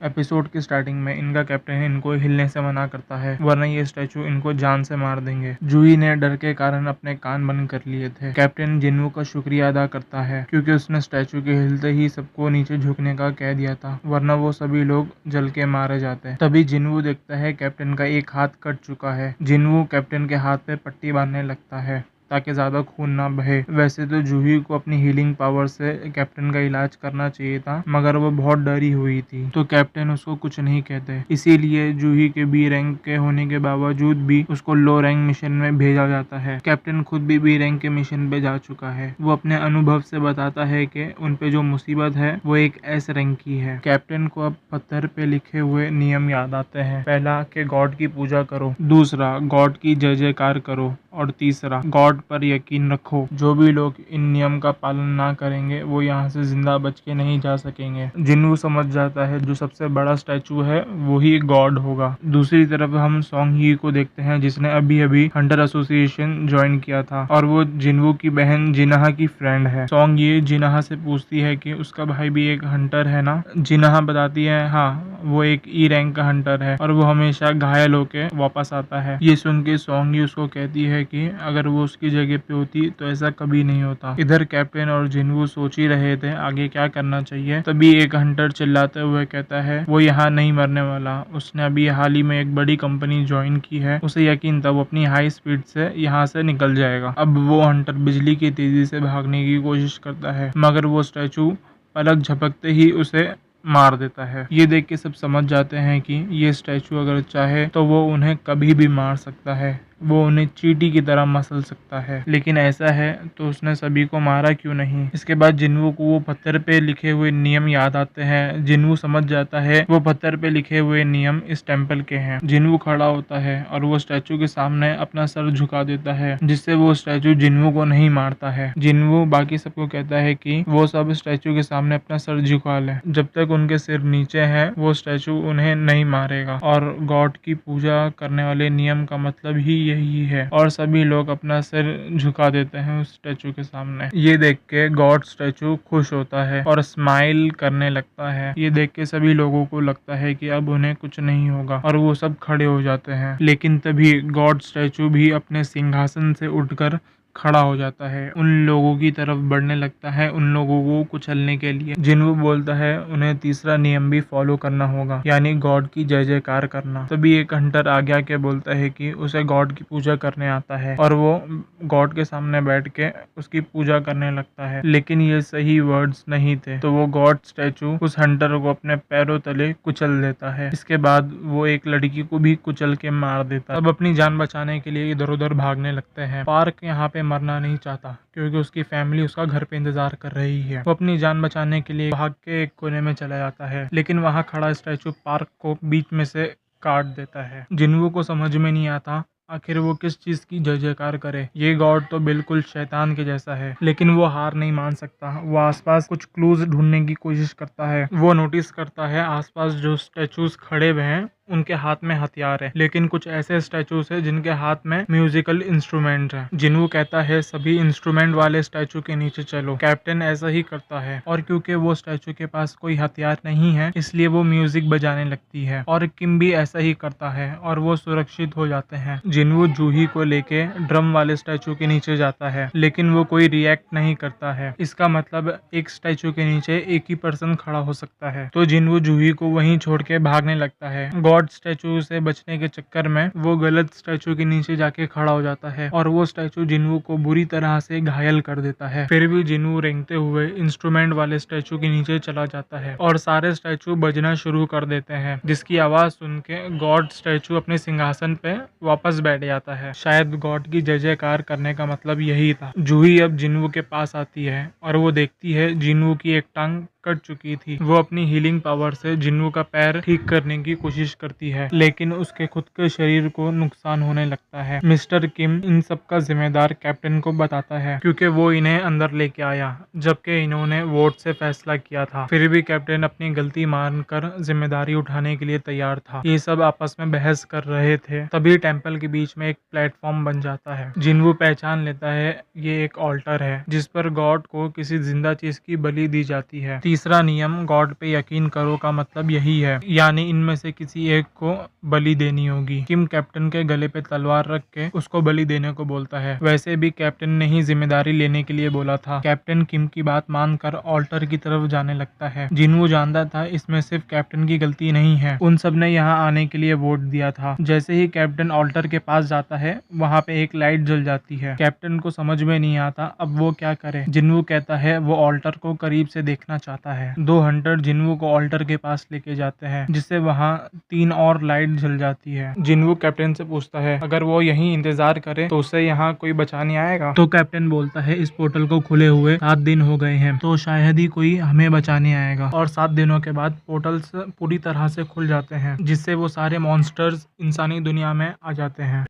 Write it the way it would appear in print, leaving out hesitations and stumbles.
Episode की starting में इनका कैप्टन इनको हिलने से मना करता है, वरना ये स्टैचू इनको जान से मार देंगे। जूही ने डर के कारण अपने कान बंद कर लिए थे। कैप्टन जिन्वू का शुक्रिया अदा करता है क्योंकि उसने स्टैचू के हिलते ही सबको नीचे झुकने का कह दिया था, वरना वो सभी लोग जल के मारे जाते। तभी जिन्वू देखता है कैप्टन का एक हाथ कट चुका है। जिन्वू कैप्टन के हाथ पे पट्टी बांधने लगता है ताकि ज्यादा खून ना बहे। वैसे तो जूही को अपनी हीलिंग पावर से कैप्टन का इलाज करना चाहिए था, मगर वो बहुत डरी हुई थी, तो कैप्टन उसको कुछ नहीं कहते। इसीलिए जूही के बी रैंक के होने के बावजूद भी उसको लो रैंक मिशन में भेजा जाता है। कैप्टन खुद भी बी रैंक के मिशन पे जा चुका है। वो अपने अनुभव से बताता है कि उनपे जो मुसीबत है वो एक एस रैंक की है। कैप्टन को अब पत्थर पे लिखे हुए नियम याद आते हैं। पहला कि गॉड की पूजा करो, दूसरा गॉड की जय जयकार करो, और तीसरा गॉड पर यकीन रखो। जो भी लोग इन नियम का पालन ना करेंगे वो यहाँ से जिंदा बच के नहीं जा सकेंगे। जिन्वू समझ जाता है जो सबसे बड़ा स्टैचू है वो ही गॉड होगा। दूसरी तरफ हम सॉन्ग ही को देखते हैं जिसने अभी अभी हंटर एसोसिएशन ज्वाइन किया था और वो जिन्वू की बहन जिनहा की फ्रेंड है। सॉन्ग ये जिनहा से पूछती है कि उसका भाई भी एक हंटर है ना। जिनहा बताती है हाँ, वो एक ई रैंक का हंटर है और वो हमेशा घायल होके वापस आता है। ये सुन के सॉन्ग ही उसको कहती है कि अगर वो उसकी जगह पे होती तो ऐसा कभी नहीं होता। इधर कैप्टन और जिन्वू सोच ही रहे थे आगे क्या करना चाहिए, तभी एक हंटर चिल्लाते हुए कहता है वो यहाँ नहीं मरने वाला, उसने अभी हाल ही में एक बड़ी कंपनी ज्वाइन की है, उसे यकीन था वो अपनी हाई स्पीड से यहाँ से निकल जाएगा। अब वो हंटर बिजली की तेजी से भागने की कोशिश करता है, मगर वो स्टैचू पलक झपकते ही उसे मार देता है। ये देख के सब समझ जाते हैं कि ये स्टैचू अगर चाहे तो वो उन्हें कभी भी मार सकता है, वो उन्हें चींटी की तरह मसल सकता है। लेकिन ऐसा है तो उसने सभी को मारा क्यों नहीं। इसके बाद जिन्वू को वो पत्थर पे लिखे हुए नियम याद आते हैं। जिन्वू समझ जाता है वो पत्थर पे लिखे हुए नियम इस टेम्पल के हैं। जिन्वू खड़ा होता है और वो स्टैचू के सामने अपना सर झुका देता है, जिससे वो स्टैचू जिन्वू को नहीं मारता है। जिन्वू बाकी सबको कहता है कि वो सब स्टैचू के सामने अपना सर झुका ले, जब तक उनके सिर नीचे है वो स्टैचू उन्हें नहीं मारेगा। और गॉड की पूजा करने वाले नियम का मतलब ही यही है, और सभी लोग अपना सिर झुका देते हैं उस स्टैचू के सामने। ये देख के गॉड स्टैचू खुश होता है और स्माइल करने लगता है। ये देख के सभी लोगों को लगता है कि अब उन्हें कुछ नहीं होगा और वो सब खड़े हो जाते हैं। लेकिन तभी गॉड स्टैचू भी अपने सिंहासन से उठकर खड़ा हो जाता है, उन लोगों की तरफ बढ़ने लगता है, उन लोगों को कुचलने के लिए। जिन्वू बोलता है उन्हें तीसरा नियम भी फॉलो करना होगा, यानी गॉड की जय जयकार करना। तभी एक हंटर आगे आके बोलता है कि उसे गॉड की पूजा करने आता है और वो गॉड के सामने बैठ के उसकी पूजा करने लगता है। लेकिन ये सही वर्ड्स नहीं थे, तो वो गॉड स्टैचू उस हंटर को अपने पैरों तले कुचल देता है। इसके बाद वो एक लड़की को भी कुचल के मार देता है। अब अपनी जान बचाने के लिए इधर उधर भागने लगते हैं। पार्क यहाँ पे मरना नहीं चाहता क्योंकि उसकी फैमिली उसका घर पे इंतजार कर रही है। वो अपनी जान बचाने के लिए भाग के एक कोने में चला जाता है, लेकिन वहाँ खड़ा स्टैचू पार्क को बीच में से काट देता है। जिन्वू को समझ में नहीं आता आखिर वो किस चीज की जय जयकार करे। ये गॉड तो बिल्कुल शैतान के जैसा है, लेकिन वो हार नहीं मान सकता। वो आसपास कुछ क्लूज ढूंढने की कोशिश करता है। वो नोटिस करता है आसपास जो स्टैचूज खड़े हुए हैं उनके हाथ में हथियार है, लेकिन कुछ ऐसे स्टैचूज है जिनके हाथ में म्यूजिकल इंस्ट्रूमेंट है। जिन्वू कहता है सभी इंस्ट्रूमेंट वाले स्टैचू के नीचे चलो। कैप्टन ऐसा ही करता है और क्योंकि वो स्टैचू के पास कोई हथियार नहीं है इसलिए वो म्यूजिक बजाने लगती है, और किम भी ऐसा ही करता है और वो सुरक्षित हो जाते हैं। जिन्वू जूही को लेके ड्रम वाले स्टैचू के नीचे जाता है, लेकिन वो कोई रिएक्ट नहीं करता है। इसका मतलब एक स्टैचू के नीचे एक ही पर्सन खड़ा हो सकता है, तो जिन्वू जूही को वहीं छोड़ के भागने लगता है। गॉड स्टैचू से बचने के चक्कर में वो गलत स्टैचू के नीचे जाके खड़ा हो जाता है और वो स्टैचू जिन्वू को बुरी तरह से घायल कर देता है। फिर भी जिन्वू रेंगते हुए इंस्ट्रूमेंट वाले स्टैचू के नीचे चला जाता है और सारे स्टैचू बजना शुरू कर देते हैं, जिसकी आवाज सुन के गॉड स्टैचू अपने सिंहासन पे वापस बैठ जाता है। शायद गॉड की जय जयकार करने का मतलब यही था। जूही अब जिन्वू के पास आती है और वो देखती है जिन्वू की एक टांग कट चुकी थी। वो अपनी हीलिंग पावर से जिन्वू का पैर ठीक करने की कोशिश करती है, लेकिन उसके खुद के शरीर को नुकसान होने लगता है। मिस्टर किम इन सब का जिम्मेदार कैप्टन को बताता है क्योंकि वो इन्हें अंदर लेके आया जबकि इन्होंने वोट से फैसला किया था। फिर भी कैप्टन अपनी गलती मानकर जिम्मेदारी उठाने के लिए तैयार था। ये सब आपस में बहस कर रहे थे, तभी टेम्पल के बीच में एक प्लेटफॉर्म बन जाता है। जिन्वू पहचान लेता है ये एक ऑल्टर है जिस पर गॉड को किसी जिंदा चीज की बलि दी जाती है। तीसरा नियम गॉड पे यकीन करो का मतलब यही है, यानी इनमें से किसी एक को बलि देनी होगी। किम कैप्टन के गले पे तलवार रख के उसको बलि देने को बोलता है। वैसे भी कैप्टन ने ही जिम्मेदारी लेने के लिए बोला था। कैप्टन किम की बात मानकर ऑल्टर की तरफ जाने लगता है। जिन्हों जानता था इसमें सिर्फ कैप्टन की गलती नहीं है, उन सब ने यहाँ आने के लिए वोट दिया था। जैसे ही कैप्टन ऑल्टर के पास जाता है वहाँ पे एक लाइट जल जाती है। कैप्टन को समझ में नहीं आता अब वो क्या करे। जिन्हों कहता है वो ऑल्टर को करीब से देखना चाहता है। दो हंटर जिन्हों को ऑल्टर के पास लेके जाते हैं, जिससे वहाँ 3 और लाइट जल जाती है। जिन्हों कैप्टन से पूछता है अगर वो यहीं इंतजार करे तो उसे यहाँ कोई बचाने आएगा। तो कैप्टन बोलता है इस पोर्टल को खुले हुए 7 दिन हो गए हैं, तो शायद ही कोई हमें बचाने आएगा। और 7 दिनों के बाद पोर्टल्स पूरी तरह से खुल जाते हैं, जिससे वो सारे मॉन्स्टर्स इंसानी दुनिया में आ जाते हैं।